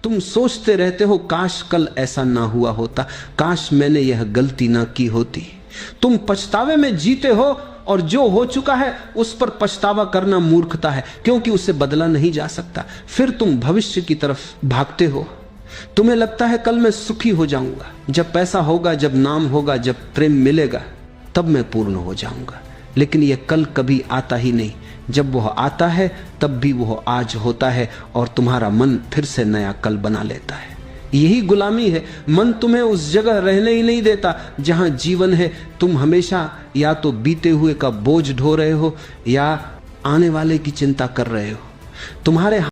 तुम सोचते रहते हो काश कल ऐसा ना हुआ होता, काश मैंने यह गलती ना की होती। तुम पछतावे में जीते हो और जो हो चुका है उस पर पछतावा करना मूर्खता है, क्योंकि उसे बदला नहीं जा सकता। फिर तुम भविष्य की तरफ भागते हो। तुम्हें लगता है कल मैं सुखी हो जाऊंगा, जब पैसा होगा, जब नाम होगा, जब प्रेम मिलेगा, तब मैं पूर्ण हो जाऊंगा। लेकिन यह कल कभी आता ही नहीं। जब वह आता है तब भी वह आज होता है और तुम्हारा मन फिर से नया कल बना लेता है। यही गुलामी है। मन तुम्हें उस जगह रहने ही नहीं देता जहां जीवन है। तुम हमेशा या तो बीते हुए का बोझ ढो रहे हो या आने वाले की चिंता कर रहे हो। तुम्हारे